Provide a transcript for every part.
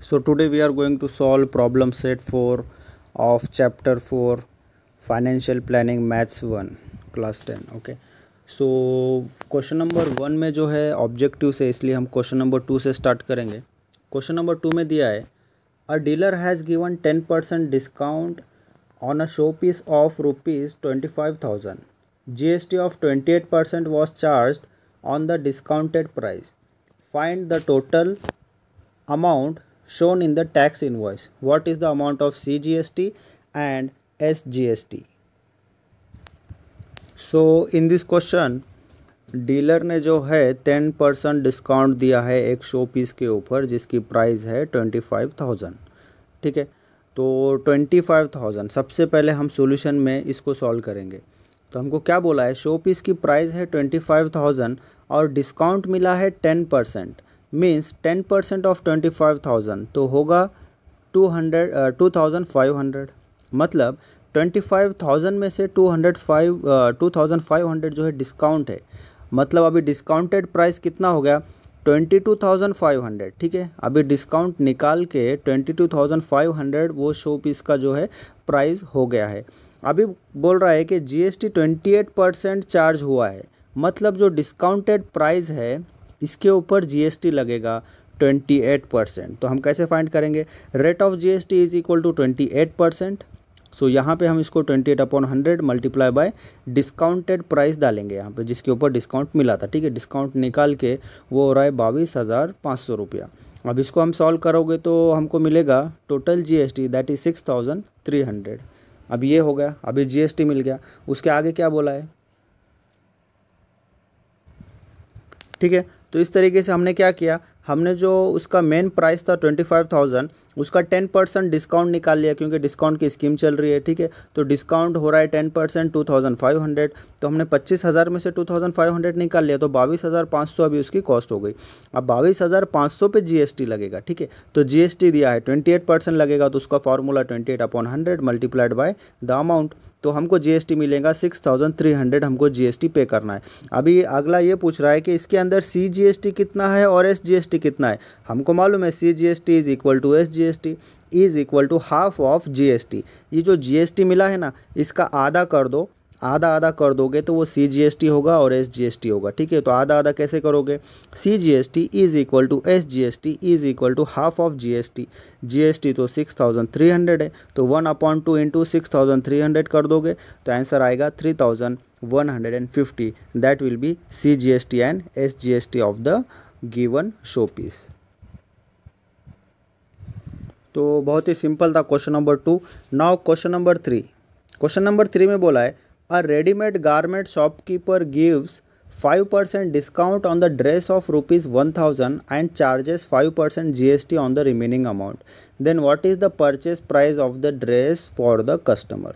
So today we are going to solve problem set 4 of chapter 4 financial planning maths 1 class 10. Okay, so question number 1 में जो है objective से, इसलिए हम question number 2 से start करेंगे. क्वेश्चन नंबर 2 में दिया है a dealer has given 10% discount on a showpiece of rupees 25,000. GST of 28% was charged on the discounted price. Find the total amount shown in the tax invoice. What is the amount of CGST and SGST? So in this question dealer ने जो है 10% discount दिया है एक show piece के ऊपर जिसकी price है 25,000. ठीक है, तो 25,000 सबसे पहले हम सॉल्यूशन में इसको सॉल्व करेंगे. तो हमको क्या बोला है, शो पीस की प्राइस है 25,000 और डिस्काउंट मिला है 10%. मीन्स 10% ऑफ 25,000 तो होगा 2,500. मतलब 25,000 में से 2,500 जो है डिस्काउंट है. मतलब अभी डिस्काउंटेड प्राइस कितना हो गया, 22,500. ठीक है, अभी डिस्काउंट निकाल के 22,500 वो शो पीस का जो है प्राइस हो गया है. अभी बोल रहा है कि जीएसटी 28% चार्ज हुआ है. मतलब जो डिस्काउंटेड प्राइस है इसके ऊपर जीएसटी लगेगा 28%. तो हम कैसे फाइंड करेंगे, rate of GST is equal to 28%. So यहाँ पे हम इसको 28/100 मल्टीप्लाई बाय डिस्काउंटेड प्राइस डालेंगे यहाँ पे जिसके ऊपर डिस्काउंट मिला था. ठीक है, डिस्काउंट निकाल के वो हो रहा है 22,500 रुपया. अब इसको हम सॉल्व करोगे तो हमको मिलेगा टोटल जीएसटी दैट इज 6,300. अब ये हो गया, अभी जीएसटी मिल गया. उसके आगे क्या बोला है, ठीक है. तो इस तरीके से हमने क्या किया, हमने जो उसका मेन प्राइस था 25,000 उसका 10% डिस्काउंट निकाल लिया क्योंकि डिस्काउंट की स्कीम चल रही है. ठीक है, तो डिस्काउंट हो रहा है 10% 2,500. तो हमने 25,000 में से 2,500 निकाल लिया तो 22,500 अभी उसकी कॉस्ट हो गई. अब 22,500 पे जीएसटी लगेगा. ठीक है, तो जीएसटी दिया है 28% लगेगा तो उसका formula 28/100 multiplied by the amount. तो हमको जीएसटी मिलेगा 6,300 हमको जीएसटी पे करना है. अभी अगला ये पूछ रहा है कि इसके अंदर सीजीएसटी कितना है और एसजीएसटी कितना है. हमको मालूम है CGST is equal to SGST is equal to half of GST. ये जो जीएसटी मिला है ना इसका आधा कर दो, आधा कर दोगे तो वो सीजीएसटी होगा और एसजीएसटी होगा. ठीक है, तो आधा कैसे करोगे, CGST is equal to SGST is equal to half of GST. GST तो 6,300 है तो 1/2 इंटू 6,300 कर दोगे तो आंसर आएगा 3,150. That will be CGST and SGST of the given showpiece. तो बहुत ही सिंपल था question number 2. Now question number 3. Question number 3 में बोला है A ready-made garment shopkeeper gives 5% discount on the dress of rupees 1,000 and charges 5% GST on the remaining amount. Then what is the purchase price of the dress for the customer?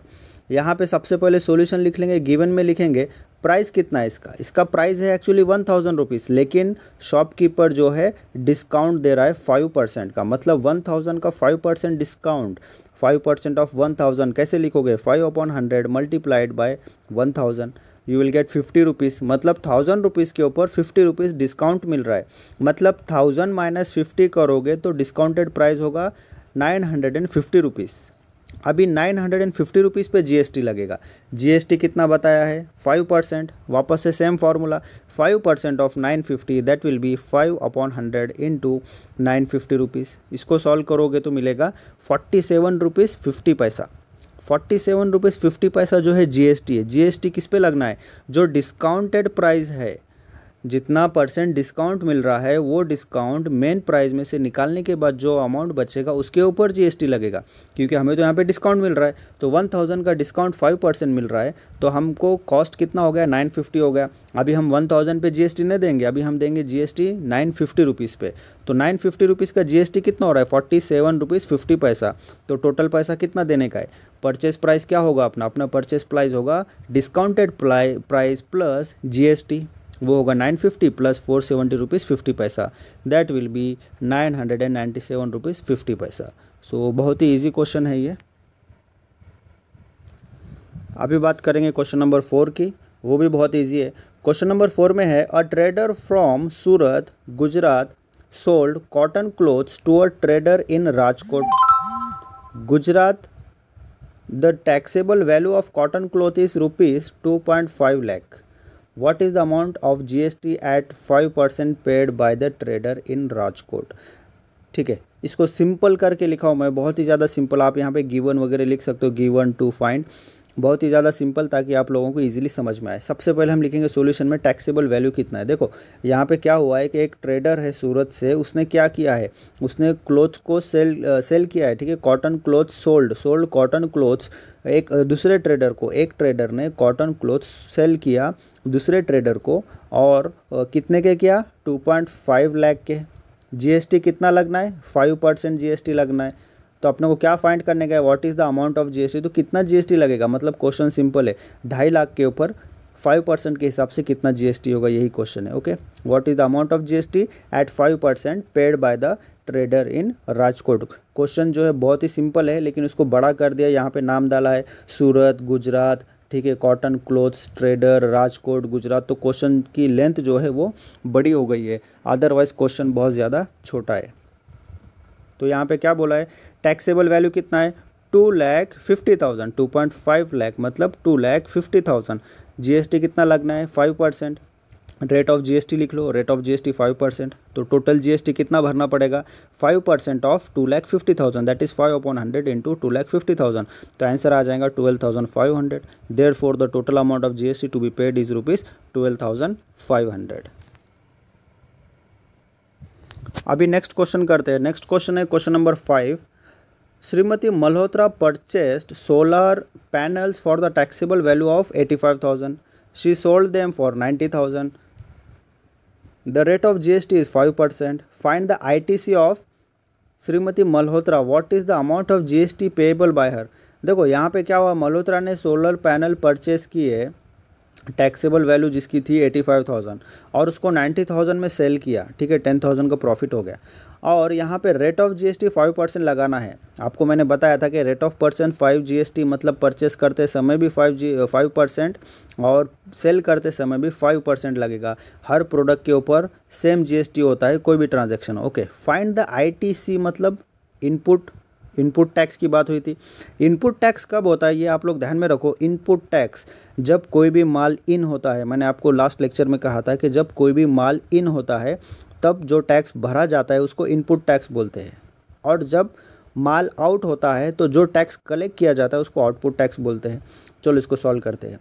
यहाँ पे सबसे पहले solution लिख लेंगे, given में लिखेंगे price कितना है इसका प्राइस है एक्चुअली 1,000 रुपीज़, लेकिन शॉपकीपर जो है डिस्काउंट दे रहा है 5% का. मतलब 1,000 का 5% डिस्काउंट, 5% ऑफ 1,000 कैसे लिखोगे, 5/100 multiplied by 1,000 you will gate 50 rupees. मतलब 1,000 रुपीज़ के ऊपर 50 रुपीज़ डिस्काउंट मिल रहा है. मतलब 1,000 माइनस 50 करोगे तो डिस्काउंटेड प्राइस होगा 950 रुपीज़. अभी 950 रुपीज़ पे जीएसटी लगेगा. जीएसटी कितना बताया है, 5%. वापस से same formula, 5% of 950 that will B 5/100 into 950 rupees. इसको सॉल्व करोगे तो मिलेगा 47 रुपीज़ 50 पैसा. 47 रुपीज़ 50 पैसा जो है जीएसटी है. जीएसटी किस पे लगना है, जो डिस्काउंटेड प्राइस है, जितना परसेंट डिस्काउंट मिल रहा है वो डिस्काउंट मेन प्राइस में से निकालने के बाद जो अमाउंट बचेगा उसके ऊपर जीएसटी लगेगा. क्योंकि हमें तो यहाँ पे डिस्काउंट मिल रहा है तो 1,000 का डिस्काउंट 5% मिल रहा है तो हमको कॉस्ट कितना हो गया, 950 हो गया. अभी हम 1,000 पे जीएसटी नहीं देंगे, अभी हम देंगे जीएसटी 950 रुपीज़ पे. तो 950 रुपीज़ का जीएसटी कितना हो रहा है, 47 रुपीज़ 50 पैसा. तो टोटल पैसा कितना देने का है, परचेस प्राइस क्या होगा अपना परचेस प्राइस होगा डिस्काउंटेड प्राइस प्लस जीएसटी, वो होगा 950 प्लस 470 रुपीज़ 50 पैसा. दैट विल बी 997 रुपीज़ 50 पैसा. सो बहुत ही इजी क्वेश्चन है ये. अभी बात करेंगे क्वेश्चन नंबर 4 की, वो भी बहुत इजी है. क्वेश्चन नंबर 4 में है a trader from Surat Gujarat sold cotton clothes to a trader in Rajkot, Gujarat. The taxable value of cotton cloth is rupees 2.5 lakh. What is the amount of GST at 5% paid by the trader in Rajkot? ठीक है, इसको simple करके लिखा हूँ मैं, बहुत ही ज़्यादा simple. आप यहाँ पे गिवन वगैरह लिख सकते हो, गिवन टू फाइंड, बहुत ही ज़्यादा सिंपल, ताकि आप लोगों को इजीली समझ में आए। सबसे पहले हम लिखेंगे सॉल्यूशन में टैक्सेबल वैल्यू कितना है। देखो यहाँ पे क्या हुआ है कि एक ट्रेडर है सूरत से, उसने क्या किया है, उसने क्लोथ्स को सेल किया है, ठीक है, cotton clothes sold cotton clothes एक दूसरे ट्रेडर को। एक ट्रेडर ने कॉटन क्लोथ्स सेल किया दूसरे ट्रेडर को, और कितने के किया, 2.5 लाख के। जीएसटी कितना लगना है, 5% जीएसटी लगना है। तो अपने को क्या फाइंड करने का है, what is the amount of GST. तो कितना जीएसटी लगेगा, मतलब क्वेश्चन सिंपल है, 2.5 लाख के ऊपर 5% के हिसाब से कितना जीएसटी होगा, यही क्वेश्चन है। Okay, what is the amount of GST at 5% paid by the trader in Rajkot. Question जो है बहुत ही सिंपल है, लेकिन उसको बड़ा कर दिया, यहाँ पे नाम डाला है सूरत, गुजरात, ठीक है, cotton clothes trader, Rajkot, Gujarat. तो क्वेश्चन की लेंथ जो है वो बड़ी हो गई है, अदरवाइज क्वेश्चन बहुत ज़्यादा छोटा है। तो यहाँ पे क्या बोला है, टैक्सेबल वैल्यू कितना है, 2,50,000, 2.5 लाख मतलब 2,50,000। जीएसटी कितना लगना है, 5%। रेट ऑफ जीएसटी लिख लो, रेट ऑफ जीएसटी 5%। तो टोटल जीएसटी कितना भरना पड़ेगा, 5% ऑफ 2,50,000, दैट इज 5/100 इंटू 2,50,000। तो आंसर आ जाएगा 12,500। Therefore the total amount of GST to be paid is rupees 12,500। अभी नेक्स्ट क्वेश्चन करते हैं। नेक्स्ट क्वेश्चन है question number 5। Shrimati Malhotra purchased solar panels for the taxable value of 85,000. She sold them for 90,000. The rate of GST is 5%. Find the ITC of Shrimati Malhotra. What is the amount of GST payable by her? देखो यहाँ पे क्या हुआ, मल्होत्रा ने solar panel purchase किए, taxable value जिसकी थी 85,000, और उसको 90,000 में सेल किया, ठीक है, 10,000 का प्रॉफिट हो गया। और यहाँ पे रेट ऑफ जीएसटी 5% लगाना है। आपको मैंने बताया था कि रेट ऑफ परसेंट 5 जीएसटी, मतलब परचेस करते समय भी 5% और सेल करते समय भी 5% लगेगा। हर प्रोडक्ट के ऊपर सेम जीएसटी होता है, कोई भी transaction. Okay, find the ITC, मतलब इनपुट टैक्स की बात हुई थी। इनपुट टैक्स कब होता है, ये आप लोग ध्यान में रखो। इनपुट टैक्स जब कोई भी माल इन होता है, मैंने आपको लास्ट लेक्चर में कहा था कि जब कोई भी माल इन होता है तब जो टैक्स भरा जाता है उसको इनपुट टैक्स बोलते हैं, और जब माल आउट होता है तो जो टैक्स कलेक्ट किया जाता है उसको आउटपुट टैक्स बोलते हैं। चलो इसको सॉल्व करते हैं।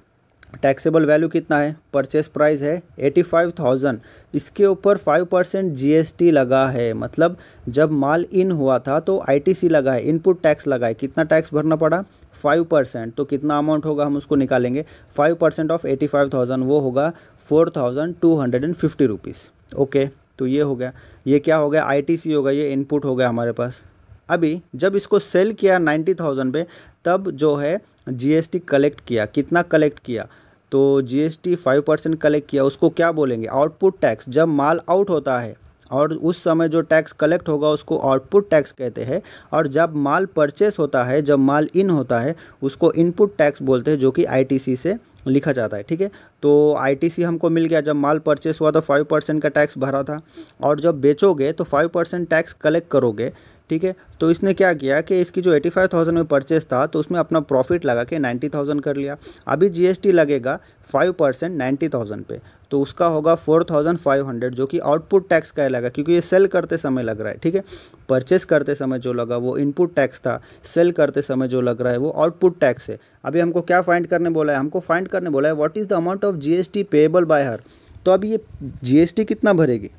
टैक्सेबल वैल्यू कितना है, परचेस प्राइस है 85,000, इसके ऊपर 5% जीएसटी लगा है, मतलब जब माल इन हुआ था तो आईटीसी लगा है, इनपुट टैक्स लगा है। कितना टैक्स भरना पड़ा, 5%। तो कितना अमाउंट होगा हम उसको निकालेंगे। 5% ऑफ 85,000 वो होगा 4,250 रुपीज़। ओके, तो ये हो गया, ये क्या हो गया, आईटीसी होगा, ये इनपुट हो गया हमारे पास। अभी जब इसको सेल किया 90,000 पे, तब जो है जीएसटी कलेक्ट किया। कितना कलेक्ट किया, तो जीएसटी 5% कलेक्ट किया, उसको क्या बोलेंगे, आउटपुट टैक्स। जब माल आउट होता है और उस समय जो टैक्स कलेक्ट होगा उसको आउटपुट टैक्स कहते हैं, और जब माल परचेस होता है, जब माल इन होता है, उसको इनपुट टैक्स बोलते हैं, जो कि आईटीसी से लिखा जाता है। ठीक है, तो आईटीसी हमको मिल गया। जब माल परचेस हुआ तो 5% का टैक्स भरा था, और जब बेचोगे तो 5% टैक्स कलेक्ट करोगे। ठीक है, तो इसने क्या किया कि इसकी जो 85,000 में परचेस था तो उसमें अपना प्रॉफिट लगा के 90,000 कर लिया। अभी जीएसटी लगेगा 5% 90,000 पे, तो उसका होगा 4,500, जो कि आउटपुट टैक्स कहलाएगा, क्योंकि ये सेल करते समय लग रहा है। ठीक है, परचेस करते समय जो लगा वो इनपुट टैक्स था, सेल करते समय जो लग रहा है वो आउटपुट टैक्स है। अभी हमको क्या फाइंड करने बोला है, हमको फाइंड करने बोला है what is the amount of GST payable by हर। तो अभी ये जीएसटी कितना भरेगी,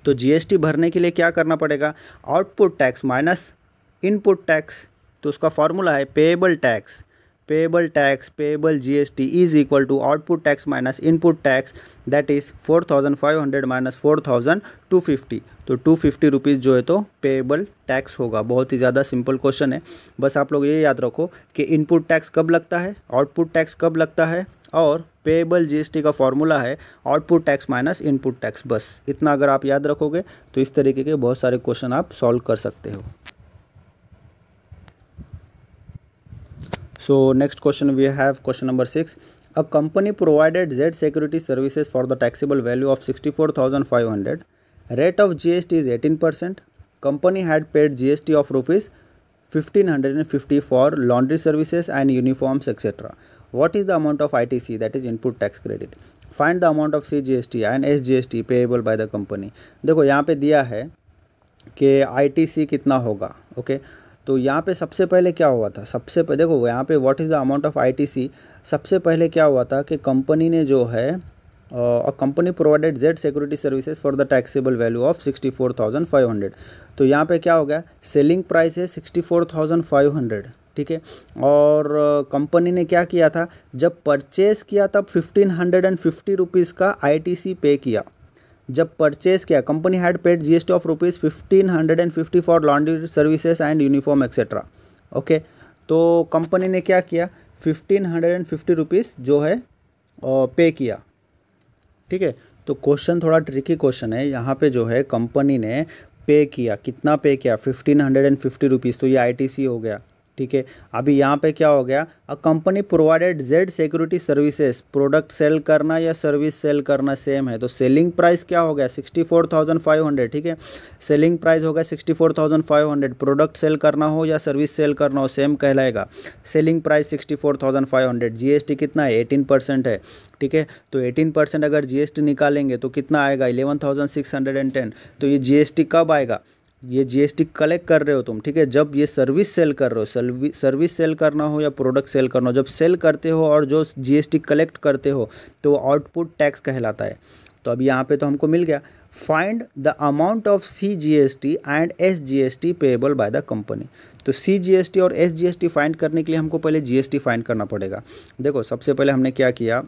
तो जीएसटी भरने के लिए क्या करना पड़ेगा, output tax minus input tax. तो उसका फॉर्मूला है payable tax, payable GST is equal to output tax minus input tax, that is 4,500 minus 4,250। तो 250 रुपीज़ जो है तो पेएबल टैक्स होगा। बहुत ही ज़्यादा सिंपल क्वेश्चन है, बस आप लोग ये याद रखो कि इनपुट टैक्स कब लगता है, आउटपुट टैक्स कब लगता है, और पेएबल जीएसटी का फॉर्मूला है output tax minus input tax. बस इतना अगर आप याद रखोगे तो इस तरीके के बहुत सारे क्वेश्चन आप सॉल्व कर सकते हो। So next question we have question number 6. A company provided Z security services for the taxable value of 64,500. Rate of GST is 18%. Company had paid GST of rupees 1550 for laundry services and uniforms etcetera. What is the amount of ITC, that is input tax credit. Find the amount of CGST and SGST payable by the company. देखो यहाँ पे दिया है कि ITC कितना होगा. Okay तो यहाँ पे सबसे पहले क्या हुआ था, सबसे पहले देखो यहाँ पे what is the amount of ITC. सबसे पहले क्या हुआ था कि कंपनी ने जो है company provided Z security services for the taxable value of 64,500. तो यहाँ पे क्या हो गया, सेलिंग प्राइस है 64,500. ठीक है, और कंपनी ने क्या किया था, जब परचेज़ किया तब 1550 रुपीज़ का ITC पे किया. जब परचेज़ किया company had paid GST of rupees 1550 for laundry services and uniform etcetera. Okay तो कंपनी ने क्या किया, 1550 रुपीज़ जो है पे किया. ठीक है, तो क्वेश्चन थोड़ा ट्रिकी क्वेश्चन है. यहाँ पे जो है कंपनी ने पे किया, कितना पे किया, 1550 रुपीज़. तो ये ITC हो गया. ठीक है, अभी यहाँ पे क्या हो गया, a company provided Z security services. Product sale करना या सर्विस सेल करना सेम है. तो सेलिंग प्राइस क्या हो गया, 64,500. ठीक है, सेलिंग प्राइस हो गया 64,500. प्रोडक्ट सेल करना हो या सर्विस सेल करना हो सेम कहलाएगा. Selling price 64,500. GST कितना है, 18% है. ठीक है, तो 18% अगर GST निकालेंगे तो कितना आएगा, 11,610. तो ये GST कब आएगा, ये GST कलेक्ट कर रहे हो तुम. ठीक है, जब ये सर्विस सेल कर रहे हो, सर्विस सेल करना हो या प्रोडक्ट सेल करना हो, जब सेल करते हो और जो GST कलेक्ट करते हो तो वो आउटपुट टैक्स कहलाता है. तो अब यहाँ पे तो हमको मिल गया. Find the amount of CGST and SGST payable by the company. तो CGST और SGST फाइंड करने के लिए हमको पहले GST फाइंड करना पड़ेगा. देखो सबसे पहले हमने क्या किया,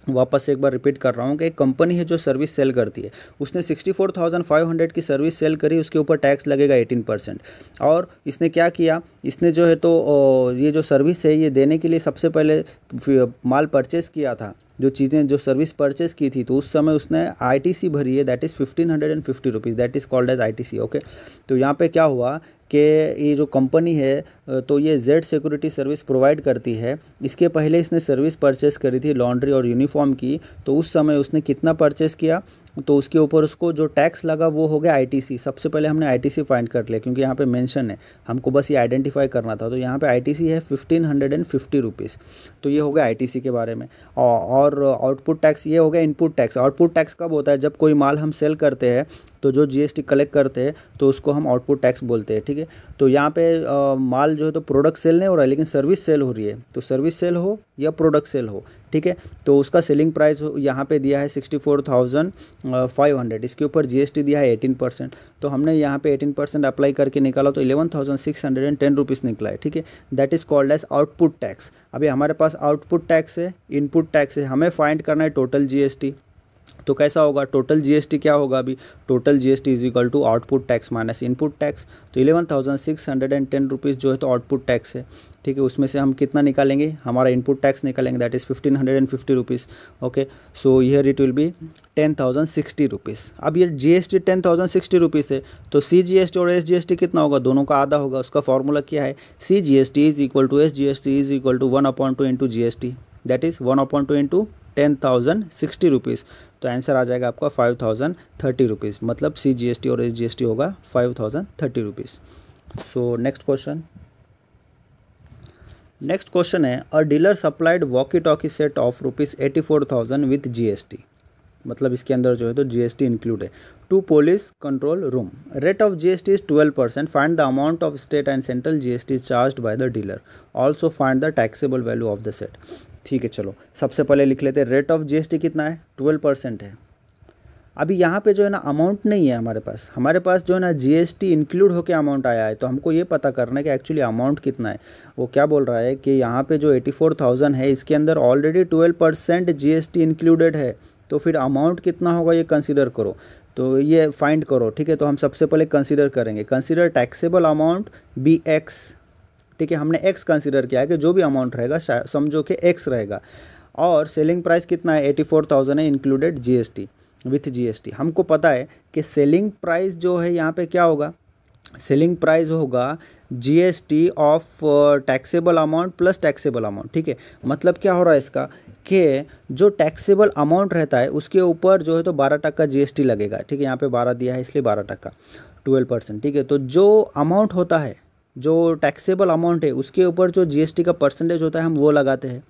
वापस से एक बार रिपीट कर रहा हूँ कि एक कंपनी है जो सर्विस सेल करती है, उसने 64,500 की सर्विस सेल करी, उसके ऊपर टैक्स लगेगा 18%. और इसने क्या किया, इसने जो है तो ये जो सर्विस है ये देने के लिए सबसे पहले माल परचेस किया था, जो चीज़ें जो सर्विस परचेस की थी, तो उस समय उसने ITC भरी है, that is 1550 rupees, that is called as ITC. Okay तो यहाँ पे क्या हुआ कि ये जो कंपनी है तो ये Z सिक्योरिटी सर्विस प्रोवाइड करती है. इसके पहले इसने सर्विस परचेस करी थी लॉन्ड्री और यूनिफॉर्म की, तो उस समय उसने कितना परचेस किया, तो उसके ऊपर उसको जो टैक्स लगा वो हो गया ITC. सबसे पहले हमने ITC फाइंड कर लिया क्योंकि यहाँ पे मेंशन है, हमको बस ये आइडेंटिफाई करना था. तो यहाँ पे ITC है 1550 रुपीज़. तो ये हो गया ITC के बारे में. और आउटपुट टैक्स ये हो गया इनपुट टैक्स. आउटपुट टैक्स कब होता है, जब कोई माल हम सेल करते हैं तो जो GST कलेक्ट करते हैं तो उसको हम आउटपुट टैक्स बोलते हैं. ठीक है, तो यहाँ पे माल जो है तो प्रोडक्ट सेल नहीं हो रहा है लेकिन सर्विस सेल हो रही है. तो सर्विस सेल हो या प्रोडक्ट सेल हो, ठीक है, तो उसका सेलिंग प्राइस यहाँ पे दिया है 64,500. इसके ऊपर GST दिया है 18%. तो हमने यहाँ पे 18% अप्लाई करके निकाला तो 11,610 रुपीज़ निकला है. ठीक है, that is called as output tax. अभी हमारे पास आउटपुट टैक्स है, इनपुट टैक्स है, हमें फाइंड करना है टोटल GST. तो कैसा होगा, टोटल GST क्या होगा, अभी total GST is equal to output tax minus input tax. तो 11,610 रुपीज़ जो है तो आउटपुट टैक्स है. ठीक है, उसमें से हम कितना निकालेंगे, हमारा इनपुट टैक्स निकालेंगे, that is 1550 rupees. Okay so here it will be 10,060 rupees. अब ये GST 10,060 रुपीज़ है, तो CGST और SGST कितना होगा, दोनों का आधा होगा. उसका फॉर्मूला क्या है, CGST is equal to SGST is equal to 1/2 into GST, that is 1/2 into 10,060 rupees. तो आंसर आ जाएगा आपका 5,030 रुपीज़. मतलब CGST और SGST होगा 5,030 रुपीज़. सो नेक्स्ट क्वेश्चन है, a dealer supplied walkie talkie set of rupees 84,000 with GST. मतलब इसके अंदर जो है तो GST इंक्लूड है. To police control room. Rate of GST is 12%. Find the amount of state and central GST charged by the dealer. Also find the taxable value of the set. ठीक है, चलो सबसे पहले लिख लेते हैं. रेट ऑफ GST कितना है, 12% है. अभी यहाँ पे जो है ना अमाउंट नहीं है हमारे पास जो है ना GST इंक्लूड होकर अमाउंट आया है. तो हमको ये पता करना है कि एक्चुअली अमाउंट कितना है. वो क्या बोल रहा है कि यहाँ पे जो 84,000 है इसके अंदर ऑलरेडी 12% GST इंक्लूडेड है. तो फिर अमाउंट कितना होगा ये कंसिडर करो, तो ये फाइंड करो. ठीक है, तो हम सबसे पहले कंसिडर करेंगे, कंसिडर टैक्सेबल अमाउंट BX. ठीक है, हमने X कंसिडर किया है कि जो भी अमाउंट रहेगा समझो कि X रहेगा. और सेलिंग प्राइस कितना है, 84,000 है इंक्लूडेड GST विथ GST. हमको पता है कि सेलिंग प्राइस जो है यहाँ पे क्या होगा, सेलिंग प्राइस होगा GST of taxable amount plus taxable amount. ठीक है, मतलब क्या हो रहा है इसका कि जो टैक्सेबल अमाउंट रहता है उसके ऊपर जो है तो 12% जीएसटी लगेगा। ठीक है, यहाँ पे 12 दिया है इसलिए 12%, 12%। ठीक है, तो जो अमाउंट होता है, जो टैक्सेबल अमाउंट है उसके ऊपर जो जीएसटी का परसेंटेज होता है हम वो लगाते हैं,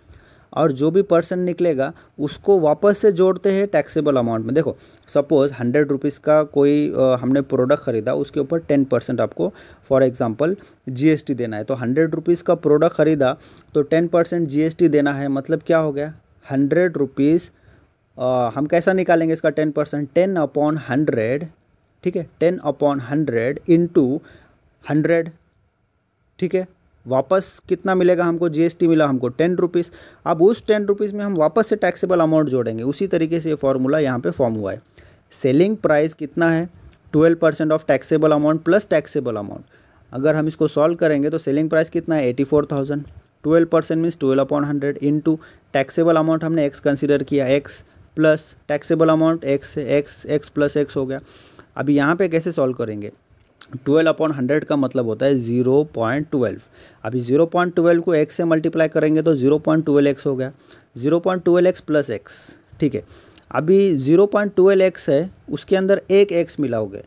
और जो भी परसेंट निकलेगा उसको वापस से जोड़ते हैं टैक्सेबल अमाउंट में। देखो सपोज़ 100 रुपीज़ का कोई हमने प्रोडक्ट ख़रीदा, उसके ऊपर 10% आपको फॉर एग्जांपल जीएसटी देना है। तो 100 रुपीज़ का प्रोडक्ट ख़रीदा तो 10% जीएसटी देना है। मतलब क्या हो गया, 100 रुपीज़ हम कैसा निकालेंगे इसका 10%, 10/100। ठीक है, 10/100 इंटू 100। ठीक है, वापस कितना मिलेगा हमको, जीएसटी मिला हमको 10 रुपीज़। अब उस 10 रुपीज़ में हम वापस से टैक्सेबल अमाउंट जोड़ेंगे। उसी तरीके से ये फॉर्मूला यहाँ पे फॉर्म हुआ है। सेलिंग प्राइस कितना है, 12% of taxable amount plus taxable amount. अगर हम इसको सॉल्व करेंगे तो सेलिंग प्राइस कितना है 84,000। 12% मीन्स 12/100 इंटू टैक्सेबल अमाउंट हमने एक्स कंसिडर किया, x plus taxable amount x, x plus x हो गया। अभी यहाँ पे कैसे सॉल्व करेंगे, 12/100 का मतलब होता है 0.12। अभी 0.12 को x से मल्टीप्लाई करेंगे तो 0.12x हो गया, 0.12x प्लस x। ठीक है, अभी 0.12x है, उसके अंदर एक x मिला होगा।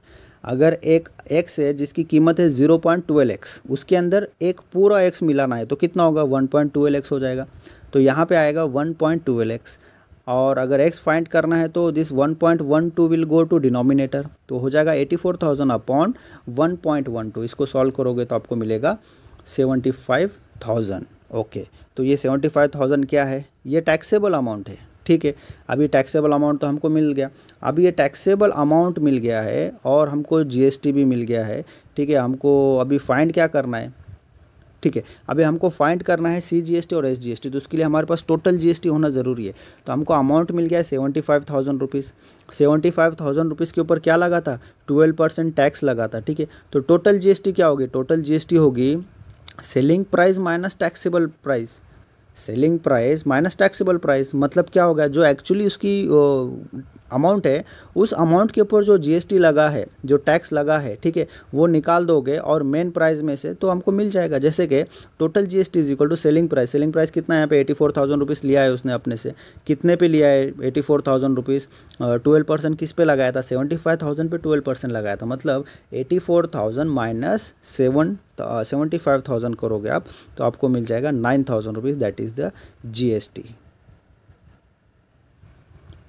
अगर एक x है जिसकी कीमत है 0.12x, उसके अंदर एक पूरा x मिलाना है तो कितना होगा, 1.12x हो जाएगा। तो यहाँ पे आएगा 1.12x। और अगर x फाइंड करना है तो this 1.12 will go to denominator, तो हो जाएगा 84,000 अपॉन 1.12। इसको सॉल्व करोगे तो आपको मिलेगा 75,000। ओके, तो ये 75,000 क्या है, ये टैक्सेबल अमाउंट है। ठीक है, अभी टैक्सेबल अमाउंट तो हमको मिल गया। अभी ये टैक्सेबल अमाउंट मिल गया है और हमको जीएसटी भी मिल गया है। ठीक है, हमको अभी फाइंड क्या करना है, ठीक है, अभी हमको फाइंड करना है CGST और SGST। तो उसके लिए हमारे पास टोटल GST होना ज़रूरी है। तो हमको अमाउंट मिल गया है 75,000 रुपीज़। 75,000 रुपीज़ के ऊपर क्या लगा था, 12% टैक्स लगा था। ठीक है, तो टोटल GST क्या होगी, टोटल GST होगी selling price minus taxable price. Selling price minus taxable price मतलब क्या होगा, जो एक्चुअली उसकी अमाउंट है उस अमाउंट के ऊपर जो जीएसटी लगा है, जो टैक्स लगा है, ठीक है, वो निकाल दोगे और मेन प्राइस में से तो हमको मिल जाएगा। जैसे कि total GST is equal to selling price. Selling price कितना है, यहाँ पे 84,000 रुपीज़ लिया है उसने अपने से। कितने पे लिया है 84,000 रुपीज़, 12% किस पे लगाया था, 75,000 पे 12% लगाया था। मतलब 84,000 माइनस 75,000 करोगे आप तो आपको मिल जाएगा 9,000 rupees, that is the GST.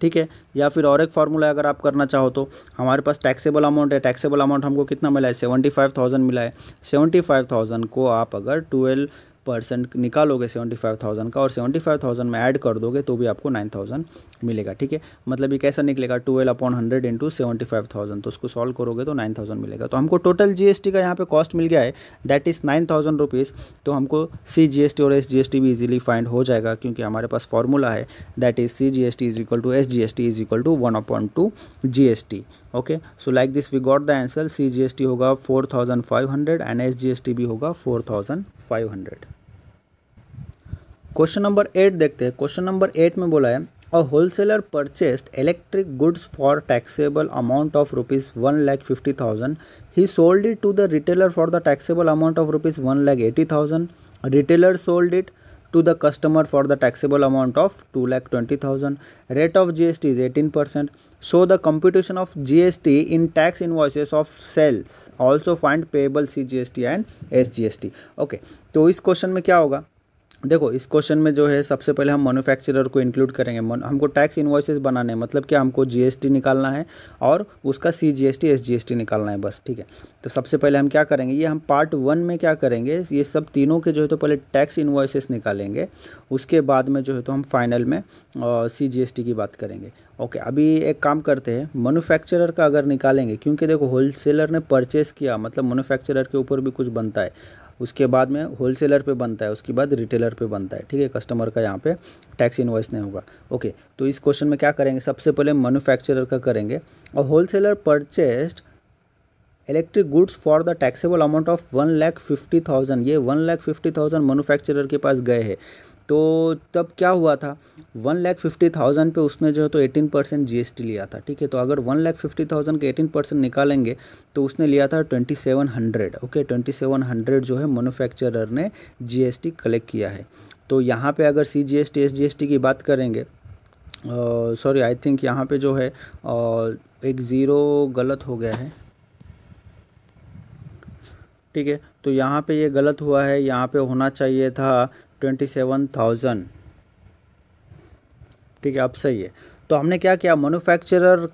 ठीक है, या फिर और एक फार्मूला अगर आप करना चाहो तो हमारे पास टैक्सेबल अमाउंट है। टैक्सेबल अमाउंट हमको कितना मिला है, 75,000 मिला है। 75,000 को आप अगर 12% निकालोगे 75,000 का और 75,000 में ऐड कर दोगे तो भी आपको 9,000 मिलेगा। ठीक है, मतलब ये कैसा निकलेगा, 12/100 इंटू 75,000। तो उसको सॉल्व करोगे तो 9,000 मिलेगा। तो हमको टोटल जीएसटी का यहाँ पे कॉस्ट मिल गया है, दैट इज़ 9,000 रुपीज़। तो हमको CGST और SGST भी इजीली फाइंड हो जाएगा क्योंकि हमारे पास फॉर्मूला है, that is CGST is equal to SGST is equal to 1/2 GST। Okay, so like this we got the answer. CGST होगा 4,500 एंड SGST भी होगा 4,500। क्वेश्चन नंबर 8 देखते हैं। क्वेश्चन नंबर 8 में बोला है, अ wholesaler purchased electric goods for taxable amount of ₹1,50,000. He sold it to the retailer for the taxable amount of ₹1,80,000. Retailer sold it to the customer for the taxable amount of ₹2,20,000. Rate of GST is 18%. Show the computation of GST in tax invoices of sales. Also find payable CGST and SGST. Okay, तो इस question में क्या होगा, देखो इस question में जो है सबसे पहले हम मैन्युफैक्चरर को इंक्लूड करेंगे। हमको टैक्स इनवॉइसेस बनाने हैं, मतलब क्या, हमको जीएसटी निकालना है और उसका CGST SGST निकालना है बस। ठीक है, तो सबसे पहले हम क्या करेंगे, ये हम पार्ट 1 में क्या करेंगे, ये सब तीनों के जो है तो पहले टैक्स इनवॉइसेस निकालेंगे, उसके बाद में जो है तो हम फाइनल में CGST की बात करेंगे। ओके, अभी एक काम करते हैं, मैन्युफैक्चरर का अगर निकालेंगे, क्योंकि देखो होलसेलर ने परचेस किया मतलब मैन्युफैक्चरर के ऊपर भी कुछ बनता है, उसके बाद में होलसेलर पे बनता है, उसके बाद रिटेलर पे बनता है। ठीक है, कस्टमर का यहाँ पे टैक्स इनवॉइस नहीं होगा। ओके, तो इस क्वेश्चन में क्या करेंगे, सबसे पहले मैन्युफैक्चरर का करेंगे। और wholesaler purchased electric goods for the taxable amount of 1,50,000। ये 1,50,000 मैन्युफैक्चरर के पास गए हैं, तो तब क्या हुआ था, 1,50,000 पे उसने जो है तो 18% GST लिया था, ठीक है। तो अगर 1,50,000 के 18% निकालेंगे तो उसने लिया था 2,700, ओके। 2,700 जो है मैन्युफैक्चरर ने GST कलेक्ट किया है। तो यहाँ पे अगर CGST SGST की बात करेंगे, सॉरी आई थिंक यहाँ पे जो है एक ज़ीरो गलत हो गया है, ठीक है। तो यहाँ पे ये गलत हुआ है, यहाँ पे होना चाहिए था 27,000, ठीक है। अब सही है। तो हमने क्या किया, मैन्युफैक्चरर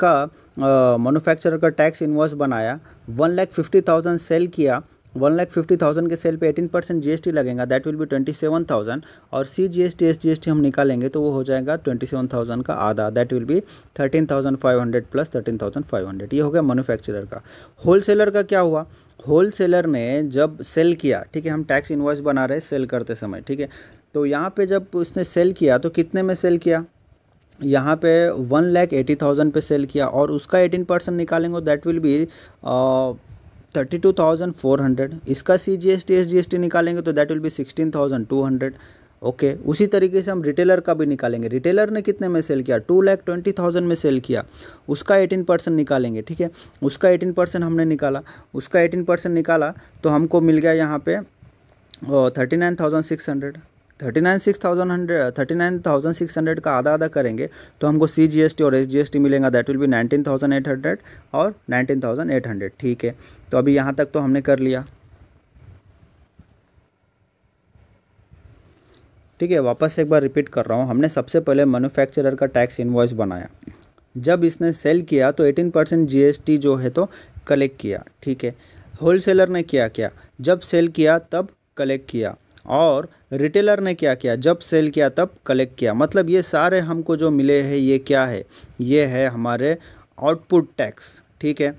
का टैक्स इनवॉइस बनाया, 1,50,000 सेल किया, 1,50,000 के सेल पे 18% GST लगेगा, दैट विल बी 27,000, और CGST SGST हम निकालेंगे तो वो हो जाएगा 27,000 का आधा, दैट विल बी 13,500 प्लस 13,500। ये हो गया मैन्युफैक्चरर का। होलसेलर का क्या हुआ, होलसेलर ने जब सेल किया, ठीक है, हम टैक्स इनवॉइस बना रहे हैं सेल करते समय, ठीक है। तो यहाँ पे जब उसने सेल किया तो कितने में सेल किया, यहाँ पे 1,80,000 पे सेल किया, और उसका 18% निकालेंगे दैट विल बी 32,400। इसका CGST SGST निकालेंगे तो दैट विल बी 16,200, ओके। उसी तरीके से हम रिटेलर का भी निकालेंगे। रिटेलर ने कितने में सेल किया, 2,20,000 में सेल किया, उसका 18% निकालेंगे, ठीक है। उसका 18% हमने निकाला, उसका 18% निकाला तो हमको मिल गया यहाँ पे 39,600। 39,600 का आधा करेंगे तो हमको CGST और SGST मिलेगा, दैट विल बी 19,800 और 19,800, ठीक है। तो अभी यहाँ तक तो हमने कर लिया, ठीक है। वापस एक बार रिपीट कर रहा हूँ, हमने सबसे पहले मैन्युफैक्चरर का टैक्स इनवॉइस बनाया, जब इसने सेल किया तो 18% GST जो है तो कलेक्ट किया, ठीक है। होलसेलर ने क्या किया, जब सेल किया तब कलेक्ट किया, और रिटेलर ने क्या किया, जब सेल किया तब कलेक्ट किया। मतलब ये सारे हमको जो मिले हैं ये क्या है, ये है हमारे आउटपुट टैक्स, ठीक है।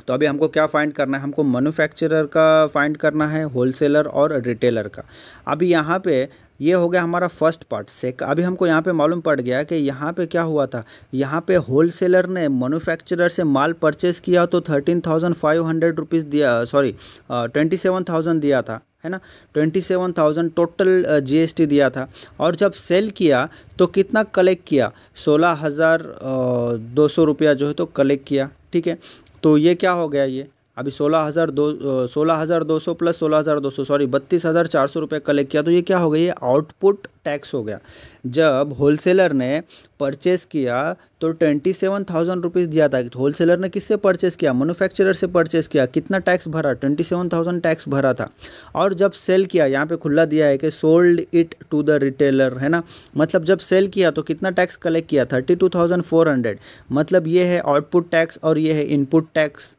तो अभी हमको क्या फाइंड करना है, हमको मैन्युफैक्चरर का फाइंड करना है, होलसेलर और रिटेलर का। अभी यहाँ पे ये हो गया हमारा फर्स्ट पार्ट। अभी हमको यहाँ पे मालूम पड़ गया कि यहाँ पे क्या हुआ था, यहाँ पे होलसेलर ने मैन्युफैक्चरर से माल परचेस किया तो 13,500 रुपीज़ दिया, सॉरी 27,000 दिया था, है ना। 27,000 टोटल GST दिया था, और जब सेल किया तो कितना कलेक्ट किया, 16,200 रुपया जो है तो कलेक्ट किया, ठीक है। तो ये क्या हो गया, ये अभी 16,200 प्लस 16,200 सॉरी 32,400 रुपये कलेक्ट किया, तो ये क्या हो गया, ये आउटपुट टैक्स हो गया। जब होलसेलर ने परचेस किया तो 27,000 रुपीज़ दिया था। होलसेलर ने किससे परचेस किया, मैन्युफैक्चरर से परचेस किया, कितना टैक्स भरा, 27,000 टैक्स भरा था। और जब सेल किया, यहाँ पे खुला दिया है कि sold it to the retailer, है ना। मतलब जब सेल किया तो कितना टैक्स कलेक्ट किया, 32,400। मतलब ये है आउटपुट टैक्स और ये है इनपुट टैक्स,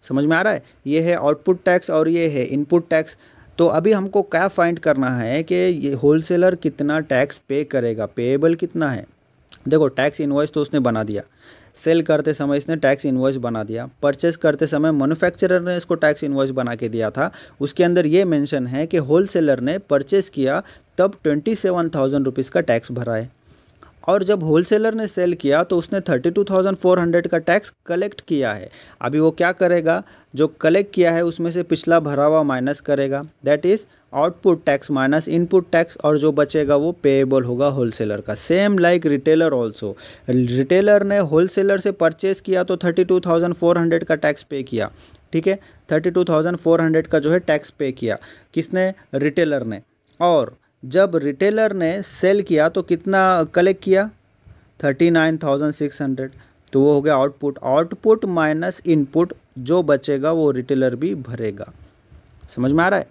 समझ में आ रहा है। ये है आउटपुट टैक्स और ये है इनपुट टैक्स। तो अभी हमको क्या फाइंड करना है कि ये होलसेलर कितना टैक्स पे करेगा, पेएबल कितना है। देखो टैक्स इनवॉइस तो उसने बना दिया, सेल करते समय इसने टैक्स इनवॉइस बना दिया, परचेस करते समय मैन्युफैक्चरर ने इसको टैक्स इनवॉइस बना के दिया था। उसके अंदर ये मेंशन है कि होलसेलर ने परचेस किया तब 27,000 रुपीज़ का टैक्स भरा है, और जब होलसेलर ने सेल किया तो उसने 32,400 का टैक्स कलेक्ट किया है। अभी वो क्या करेगा, जो कलेक्ट किया है उसमें से पिछला भरा हुआ माइनस करेगा, that is output tax minus input tax, और जो बचेगा वो पेएबल होगा होलसेलर का। Same like retailer also, retailer ने होलसेलर से परचेस किया तो 32,400 का टैक्स पे किया, ठीक है। 32,400 का जो है टैक्स पे किया, किसने, रिटेलर ने। और जब रिटेलर ने सेल किया तो कितना कलेक्ट किया, 39,600। तो वो हो गया आउटपुट, आउटपुट माइनस इनपुट, जो बचेगा वो रिटेलर भी भरेगा। समझ में आ रहा है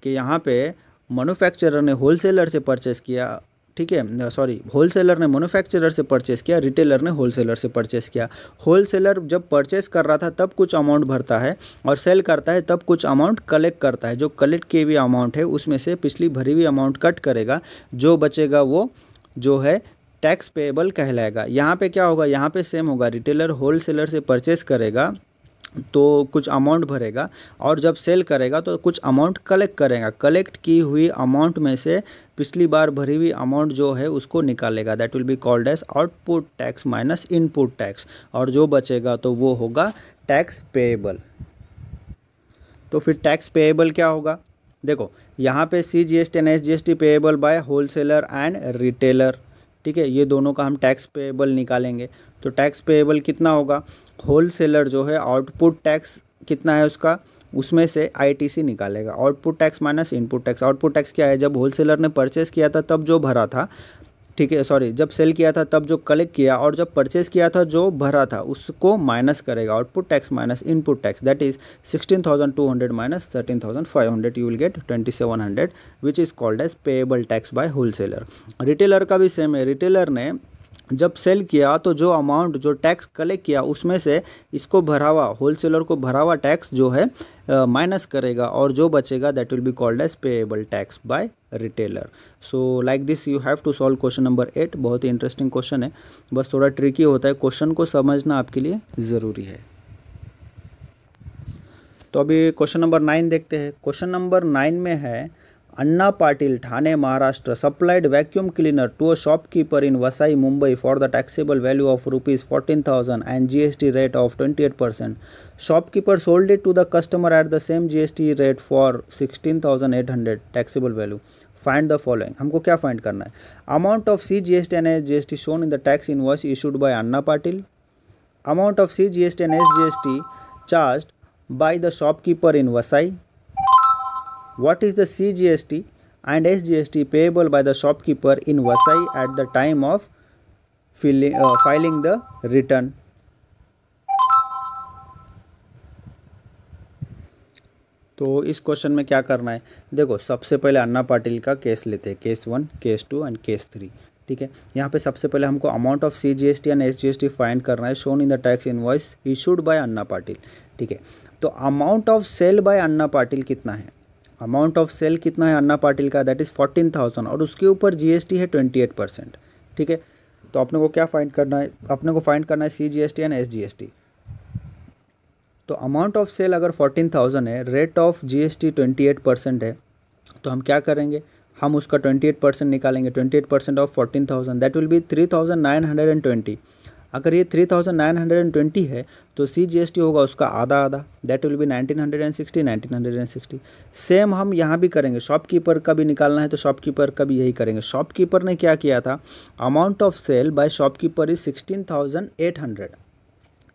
कि यहाँ पे मैन्युफैक्चरर ने होलसेलर से परचेस किया, ठीक है, सॉरी होलसेलर ने मैन्युफैक्चरर से परचेस किया, रिटेलर ने होलसेलर से परचेस किया। होलसेलर जब परचेस कर रहा था तब कुछ अमाउंट भरता है, और सेल करता है तब कुछ अमाउंट कलेक्ट करता है। जो कलेक्ट की हुई अमाउंट है उसमें से पिछली भरी हुई अमाउंट कट करेगा, जो बचेगा वो जो है टैक्स पेएबल कहलाएगा। यहाँ पे क्या होगा, यहाँ पे सेम होगा, रिटेलर होलसेलर से परचेस करेगा तो कुछ अमाउंट भरेगा, और जब सेल करेगा तो कुछ अमाउंट कलेक्ट करेगा। कलेक्ट की हुई अमाउंट में से पिछली बार भरी हुई अमाउंट जो है उसको निकालेगा, that will be called as output tax minus input tax, और जो बचेगा तो वो होगा टैक्स पेएबल। तो फिर टैक्स पेएबल क्या होगा, देखो यहाँ पे CGST and SGST payable bye wholesaler and retailer, ठीक है, ये दोनों का हम टैक्स पेएबल निकालेंगे। तो टैक्स पेएबल कितना होगा, होलसेलर जो है आउटपुट टैक्स कितना है उसका, उसमें से ITC निकालेगा, output tax minus input tax. Output tax क्या है, जब होलसेलर ने परचेस किया था तब जो भरा था, ठीक है, सॉरी, जब सेल किया था तब जो कलेक्ट किया, और जब परचेस किया था जो भरा था उसको माइनस करेगा, output tax minus input tax, that is 16,200 minus 13,500, you will get 2,700 which is called as payable tax by wholesaler. Retailer का भी सेम है, रिटेलर ने जब सेल किया तो जो अमाउंट जो टैक्स कलेक्ट किया उसमें से इसको भरा हुआ, होलसेलर को भरा हुआ टैक्स जो है माइनस करेगा, और जो बचेगा that will be called as payable tax by retailer. So like this you have to solve question number 8। बहुत ही इंटरेस्टिंग क्वेश्चन है, बस थोड़ा ट्रिकी होता है, क्वेश्चन को समझना आपके लिए ज़रूरी है। तो अभी क्वेश्चन नंबर 9 देखते हैं। क्वेश्चन नंबर 9 में है, Anna Patil Thane Maharashtra supplied vacuum cleaner to a shopkeeper in Vasai Mumbai for the taxable value of ₹14,000 and GST rate of 28%. Shopkeeper sold it to the customer at the same GST rate for 16,800 taxable value. Find the following. हमको क्या find करना है, amount of CGST and SGST shown in the tax invoice issued by Anna Patil, amount of CGST and SGST charged by the shopkeeper in Vasai, what is the CGST and SGST payable by the shopkeeper in Vasai at the time of filing the return. तो इस question में क्या करना है, देखो सबसे पहले अन्ना पाटिल का केस लेते हैं, केस 1, केस 2 एंड केस 3, ठीक है। यहाँ पे सबसे पहले हमको amount of CGST and SGST find करना है, shown in the tax invoice issued by Anna Patil, ठीक है। तो amount of sale by Anna Patil कितना है, अमाउंट ऑफ सेल कितना है अन्ना पाटिल का, दैट इज़ 14,000, और उसके ऊपर GST है 28%, ठीक है। तो अपने को क्या फाइंड करना है, अपने को फाइंड करना है CGST एंड SGST। तो अमाउंट ऑफ सेल अगर 14,000 है, रेट ऑफ GST 28% है, तो हम क्या करेंगे, हम उसका 28% निकालेंगे, 28% ऑफ 14,000 दैट विल बी 3,920। अगर ये 3,920 है तो CGST होगा उसका आधा आधा, दैट विल बी 1,960। सेम हम यहाँ भी करेंगे, शॉपकीपर का भी निकालना है तो शॉपकीपर का भी यही करेंगे। शॉपकीपर ने क्या किया था, amount of sale by shopkeeper is 16,800,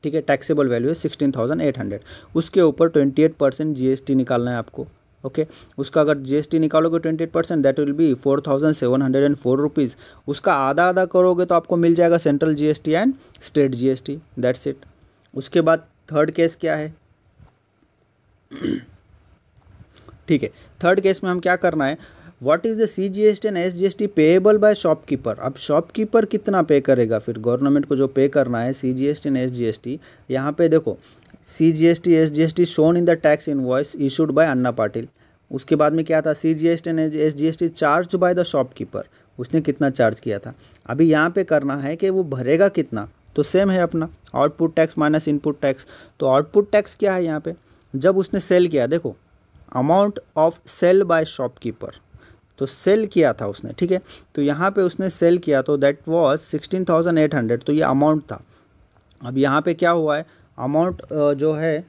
ठीक है, टैक्सेबल वैल्यू है 16,800, उसके ऊपर 28% GST निकालना है आपको, ओके। उसका अगर GST निकालोगे 28% दैट विल बी 4,704 रुपीज़, उसका आधा आधा करोगे तो आपको मिल जाएगा central GST and state GST, that's it. उसके बाद थर्ड केस क्या है, ठीक है, थर्ड केस में हम क्या करना है, what is the CGST and SGST payable by shopkeeper. अब शॉपकीपर कितना पे करेगा, फिर गवर्नमेंट को जो पे करना है CGST एंड SGST, यहाँ पे देखो CGST SGST shown in the tax invoice issued by Anna Patil. उसके बाद में क्या था, CGST and SGST charge by the shopkeeper, उसने कितना चार्ज किया था। अभी यहाँ पे करना है कि वो भरेगा कितना, तो सेम है अपना output tax minus input tax. तो आउटपुट टैक्स क्या है यहाँ पे, जब उसने सेल किया, देखो amount of sale by shopkeeper, तो सेल किया था उसने, ठीक है। तो यहाँ पे उसने सेल किया तो दैट वाज 16,800, तो ये अमाउंट था। अब यहाँ पे क्या हुआ है, अमाउंट जो है,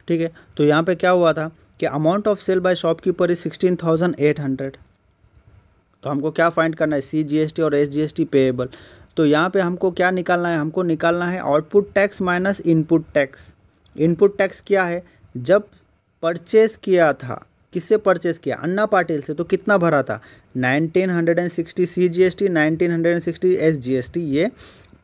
ठीक है, तो यहाँ पे क्या हुआ था कि amount of sale by shopkeeper is 16,800। तो हमको क्या फाइंड करना है, CGST और SGST पेएबल। तो यहाँ पे हमको क्या निकालना है, हमको निकालना है output tax minus input tax. Input tax क्या है, जब परचेस किया था, किससे परचेस किया, अन्ना पाटिल से, तो कितना भरा था, 1,960 CGST, 1,960 SGST ये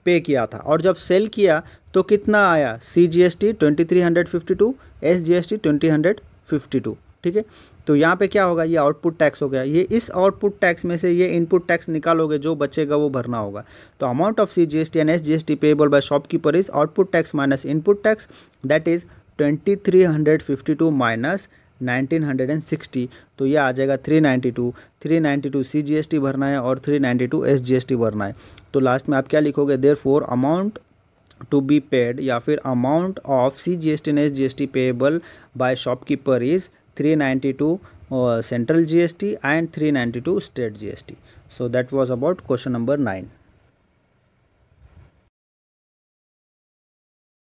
पे किया था, और जब सेल किया तो कितना आया, CGST 2,352, SGST 2,052, ठीक है। तो यहाँ पे क्या होगा, ये आउटपुट टैक्स हो गया, ये इस आउटपुट टैक्स में से ये इनपुट टैक्स निकालोगे, जो बचेगा वो भरना होगा। तो amount of CGST and SGST payable by shopkeeper is output tax minus input tax, that is 2,352 minus 1,960, तो ये आ जाएगा 392 CGST भरना है और 392 SGST भरना है। तो लास्ट में आप क्या लिखोगे, therefore amount to be paid, या फिर amount of CGST and SGST payable by shopkeeper is 392 central GST and 392 state GST। So that was about question number 9।